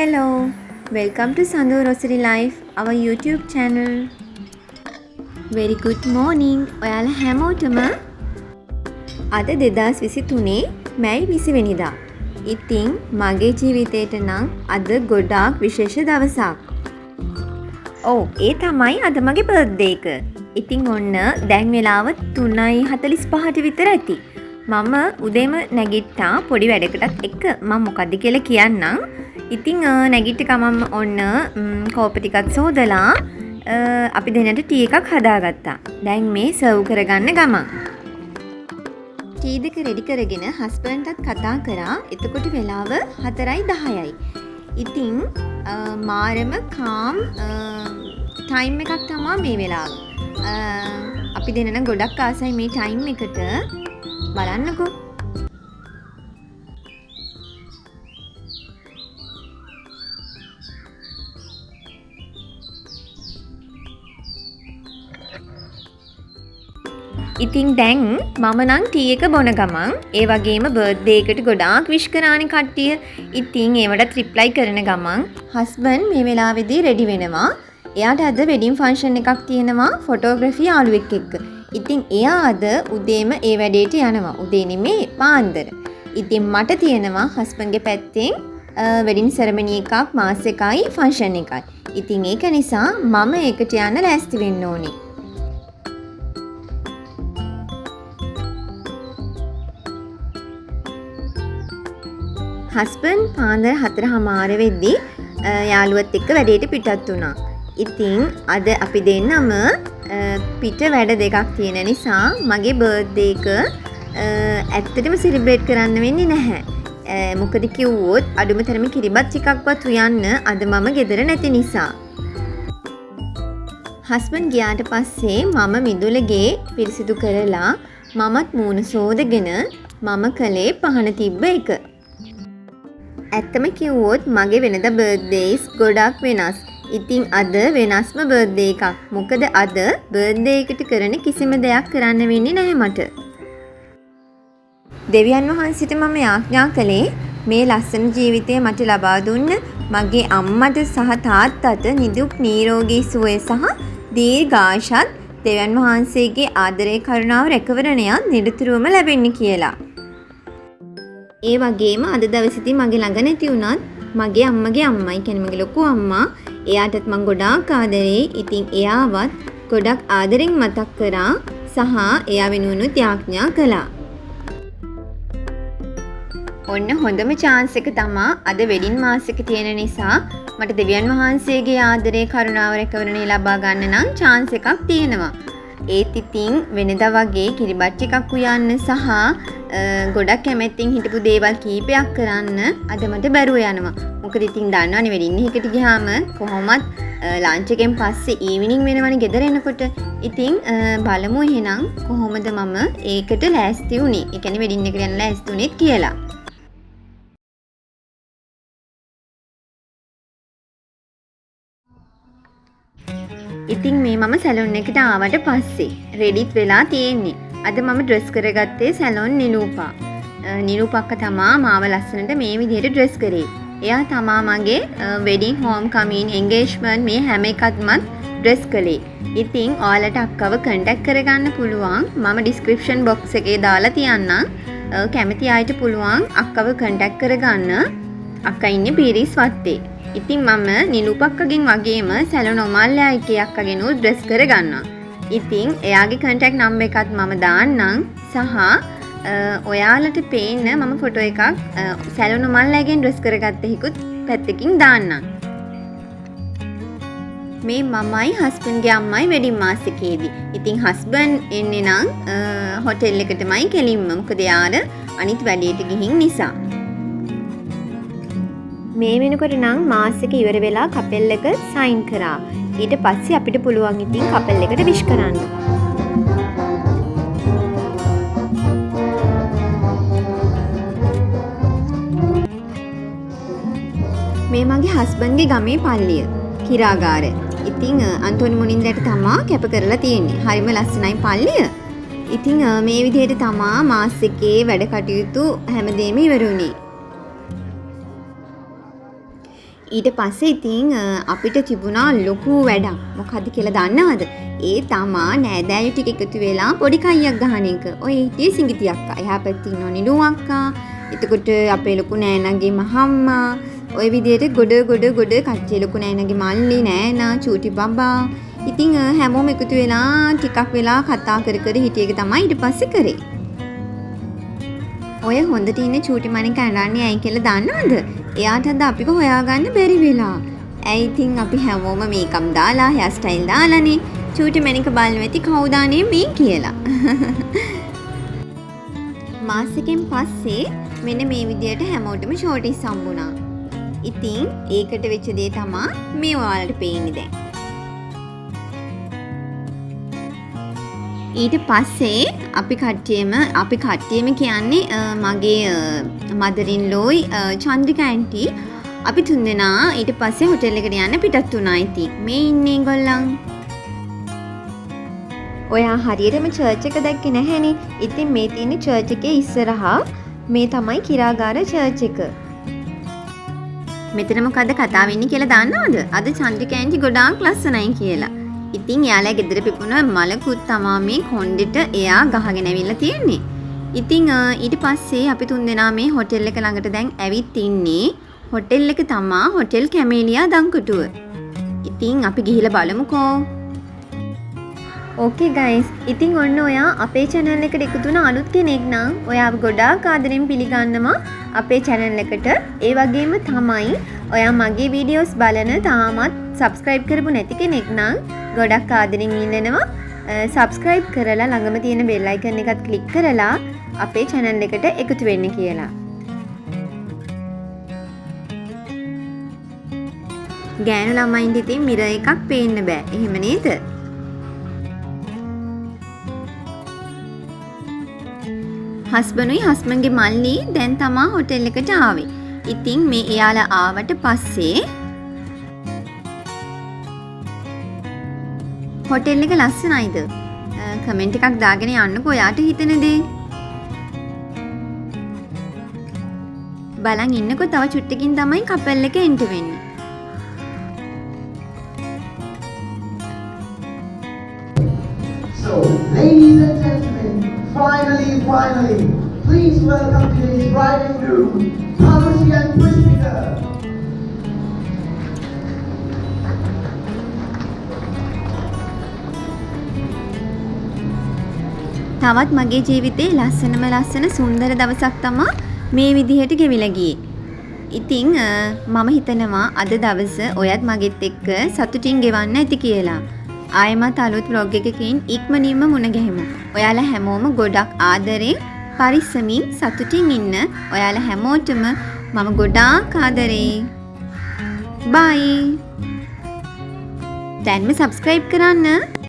Hello, welcome to Sandu Rosary Life, our YouTube channel. Very good morning. ඔයාලා හැමෝටම අද 2023 මැයි 20 වෙනිදා. ඉතින් මගේ ජීවිතේට නම් අද ගොඩාක් විශේෂ දවසක්. ඒ තමයි අද මගේ බර්ත්ඩේ එක. ඉතින් ඔන්න දැන් වෙලාව 3:45ට විතර ඇති. මම උදේම නැගිට්ටා පොඩි වැඩකටත් එක්ක මම මොකද්ද කියලා කියන්නම්. ඉතින් නැගිට ගමන් ඔන්න කෝප ටිකක් සෝදලා අපි දෙන්නට ටී එකක් හදාගත්තා. දැන් මේ සර්ව් කරගන්න ගමන්. ටී දෙක රෙඩි කරගෙන හස්බන්ඩ්ටත් කතා කරා. එතකොට වෙලාව 4:10යි. ඉතින් මාරම කාම් ටයිම් එකක් තමයි මේ වෙලාව. අපි දෙන්න ගොඩක් ආසයි මේ ටයිම් එකට. බලන්නකෝ. ඉතින් දැන් මම නම් ටී එක බොන ගමන් ඒ වගේම බර්ත්ඩේ එකට ගොඩාක් විශ් කරානේ කට්ටිය. ඉතින් ඒවට රිප්ලයි කරන ගමන් හස්බන්ඩ් මේ වෙලාවේදී රෙඩි වෙනවා. එයාට අද වෙඩින් ෆන්ක්ෂන් එකක් තියෙනවා ෆොටෝග්‍රැෆි යාළුවෙක් එක්ක. ඉතින් එයා අද උදේම ඒ වැඩේට යනවා. උදේ නෙමේ පාන්දර. ඉතින් මට තියෙනවා හස්බන්ඩ්ගේ පැත්තෙන් වෙඩින් සෙරමනි එකක් මාස් එකයි ෆන්ක්ෂන් එකයි. ඉතින් ඒක නිසා මම ඒකට යන්න ලෑස්ති වෙන්න ඕනේ. හස්බන්ඩ් පාන්දර 4:00 වෙද්දී යාළුවත් එක්ක වැඩේට පිටත් වුණා. ඉතින් අද අපි දෙන්නම පිට වැඩ දෙකක් තියෙන නිසා මගේ බර්ත්ඩේ එක ඇත්තටම සෙලිබ්‍රේට් කරන්න වෙන්නේ නැහැ. මොකද කිව්වොත් අඩුම තරමේ කිරිබත් ටිකක්වත් උයන්න අද මම ගෙදර නැති නිසා. හස්බන්ඩ් ගියාට පස්සේ මම මිදුලගේ පිරිසිදු කරලා මමත් මූණ සෝදගෙන මම කළේ පහන තිබ්බ එක. ඇත්තම කිව්වොත් මගේ වෙනදා බර්ත්ඩේස් ගොඩක් වෙනස්. ඉතින් අද වෙනස්ම බර්ත්ඩේ එකක්. මොකද අද බර්ත්ඩේ එකට කරන කිසිම දෙයක් කරන්න වෙන්නේ නැහැ මට. දෙවියන් වහන්සේට මම යාඥා කළේ මේ ලස්සන ජීවිතය මට ලබා දුන්න මගේ අම්මට සහ තාත්තට නිදුක් නිරෝගී සුවය සහ දීර්ඝායුෂත් දෙවියන් වහන්සේගේ ආදරේ කරුණාව රැකවරණයත් නිරතුරුවම ලැබෙන්න කියලා. ඒ වගේම අද දවසේදී මගේ ළඟ නැති වුණත් මගේ අම්මගේ අම්මයි කියන්නේ මගේ ලොකු අම්මා එයාටත් මම ගොඩාක් ආදරේ. ඉතින් එයාවත් ගොඩක් ආදරෙන් මතක් කරා සහ එයා වෙනුවෙනුත් යාඥා කළා. ඔන්න හොඳම chance එක තමයි අද වෙඩින් මාස් එක තියෙන නිසා මට දෙවියන් වහන්සේගේ ආදරේ කරුණාව රැකවරණය ලබා ගන්න නම් chance එකක් තියෙනවා. ඒත් ඉතින් වෙනදා වගේ කිරිබත් ටිකක් උයන්න සහ ගොඩක් කැමැත්තෙන් හිටපු දේවල් කීපයක් කරන්න අද මට බැරුව යනවා. මොකද ඉතින් දන්නවනේ වෙඩින් එකකට ගියාම කොහොමත් ලන්ච් එකෙන් පස්සේ ඊවිනිං වෙනවනේ ගෙදර එනකොට. ඉතින් බලමු එහෙනම් කොහොමද මම ඒකට ලෑස්ති වුනේ. ඒ කියන්නේ වෙඩින් එකට යන්න ලෑස්ති වුනේත් කියලා. ඉතින් මේ මම සැලොන් එකට ආවට පස්සේ රෙඩිත් වෙලා තියෙන්නේ. අද මම ඩ්‍රෙස් කරගත්තේ සැලොන් නිලූපා. නිලූපක්ක තමා මාව ලස්සනට මේ විදිහට ඩ්‍රෙස් කරේ. එයා තමා මගේ වෙඩින් හෝම් කමින් එන්ගේජ්මන්ට් මේ හැම එකක්මත් ඩ්‍රෙස් කළේ. ඉතින් ඔයාලට අක්කව කන්ටැක්ට් කරගන්න පුළුවන්. මම ඩිස්ක්‍රිප්ෂන් බොක්ස් එකේ දාලා තියන්නම්. කැමති අයට පුළුවන් අක්කව කන්ටැක්ට් කරගන්න. අක්කා ඉන්නේ පීරිස් වත්තේ. ඉතින් මම නිලූපක්කගෙන් වගේම සැලොන් ඔමාල්ලා එකේ අක්කගෙන් ඩ්‍රෙස් කරගන්නවා. ඉතින් එයාගේ කන්ටැක්ට් නම්බර් එකත් මම දාන්නම් සහ ඔයාලට පේන්න මම ෆොටෝ එකක් සැලොන් ඔමාල්ලාගෙන් ඩ්‍රෙස් කරගත්ත හිකුත් පැත්තකින් දාන්නම්. මේ මමයි හස්බන්ඩ්ගේ අම්මයි වෙඩින් මාස් එකේදී. ඉතින් හස්බන්ඩ් එන්නේ නම් හොටෙල් එකටමයි කෙලින්ම. මොකද යාර අනිත් වැඩේට ගිහින් නිසා. මේ වෙනකොට නම් මාස් එක ඉවර වෙලා කපල් එක සයින් කරා. ඊට පස්සේ අපිට පුළුවන් ඉතින් කපල් එකට විශ් කරන්න. මේ මගේ හස්බන්ඩ්ගේ ගමේ පල්ලිය කිරාගාර. ඉතින් අන්තෝනි මුනින්දට තමා කැප කරලා තියෙන්නේ. හරිම ලස්සනයි පල්ලිය. ඉතින් මේ විදිහට තමා මාස් එකේ වැඩ කටයුතු හැමදේම ඉවර වුණේ. ඊට පස්සේ ඉතින් අපිට තිබුණා ලොකු වැඩක්. මොකද්ද කියලා දන්නවද? ඒ තමා නෑදෑයෝ ටික එකතු වෙලා පොඩි කයියක් ගහන එක. ඔය හිටියේ සිඟිති අක්කා. එහා පැත්තේ ඉන්න නිලු අක්කා. එතකොට අපේ ලොකු නෑනගේ මහම්මා. ඔය විදිහට ගොඩ කච්චේ ලොකු නෑනගේ මල්ලි නෑනා චූටි බබා. ඉතින් හැමෝම එකතු වෙලා ටිකක් වෙලා කතා කර හිටිය එක තමයි ඊට පස්සේ කරේ. ඔය හොඳට ඉන්න චූටි මණික අඬන්නේ ඇයි කියලා දන්නවද? එයාට අද අපිව හොයාගන්න බැරි වෙලා. ඇයි ඉතින් අපි හැමෝම මේකම් දාලා හෙයාර් ස්ටයිල් දාලානේ චූටි මණික බලමු ඇති කවුද අනේ මේ කියලා. මාසෙකින් පස්සේ මෙන්න මේ විදියට හැමෝටම ෂෝටිස් හම්බුණා. ඉතින් ඒකට වෙච්ච දේ තමයි මේ ඔයාලට පේන්නේ දැන්. ඊට පස්සේ අපි කට්ටියම කියන්නේ මගේ මදරින් ලෝයි චන්ද්‍රිකා ඇන්ටි අපි තුන්දෙනා ඊට පස්සේ හොටෙල් එකට යන්න පිටත් වුණා. ඉතින් මේ ඉන්නේ ගොල්ලන්. ඔයා හරියටම චර්ච් එක දැක්කේ නැහැනේ. ඉතින් මේ තියෙන්නේ චර්ච් එකේ ඉස්සරහා මේ තමයි කිරාගාර චර්ච් එක. මෙතන මොකද්ද කතාව වෙන්නේ කියලා දන්නවද? අද චන්ද්‍රිකා ඇන්ටි ගොඩාක් ලස්සනයි කියලා. ඉතින් එයාලා ගෙදර පිපුණ මලකුත් තමා මේ කොණ්ඩෙට එයා ගහගෙන ඇවිල්ලා තියෙන්නේ. ඉතින් ඊට පස්සේ අපි තුන්දෙනා මේ හොටෙල් එක ළඟට දැන් ඇවිත් ඉන්නේ. හොටෙල් එක තමා හොටෙල් කැමේලියා දංකුටුව. ඉතින් අපි ගිහිල්ලා බලමුකෝ. ඕකේ ගයිස්. ඉතින් ඔන්න ඔයා අපේ channel එකට එකතු වුණ අලුත් කෙනෙක් නම් ඔයාව ගොඩාක් ආදරෙන් පිළිගන්නවා අපේ channel එකට. ඒ වගේම තමයි ඔයා මගේ වීඩියෝස් බලන තාමත් subscribe කරපු නැති කෙනෙක් නම් ගොඩක් ආදරෙන් ඉල්ලනවා subscribe කරලා ළඟම තියෙන bell icon එකත් click කරලා අපේ channel එකට එකතු වෙන්න කියලා. ගෑනු ළමයින්ට ඉතින් මිරර් එකක් පේන්න බෑ. එහෙම නේද? හස්බන්ඩ්ුයි හස්බන්ඩ්ගේ මල්ලි දැන් තමා හොටෙල් එකට ආවේ. ඉතින් මේ එයාලා ආවට පස්සේ හොටෙල් එක ලස්සනයිද? කමෙන්ට් එකක් දාගෙන යන්නකෝ ඔයාට හිතෙන දේ. බලන් ඉන්නකෝ තව චුට්ටකින් තමයි කපල් එක එන්ටර් වෙන්නේ. So, ladies and gentlemen, finally, please welcome today's bride and groom, Thomas and Priscilla. තවත් මගේ ජීවිතේ ලස්සන සුන්දර දවසක් තමයි මේ විදිහට ගෙවිලා ගියේ. ඉතින් මම හිතනවා අද දවස ඔයත් මගෙත් එක්ක සතුටින් ගෙවන්න ඇති කියලා. ආයෙමත් අලුත් vlog එකකින් ඉක්මනින්ම මුණ ගැහිමු. ඔයාලා හැමෝම ගොඩක් ආදරෙන් පරිස්සමින් සතුටින් ඉන්න. ඔයාලා හැමෝටම මම ගොඩාක් ආදරේ. බයි. දැන්ම subscribe කරන්න.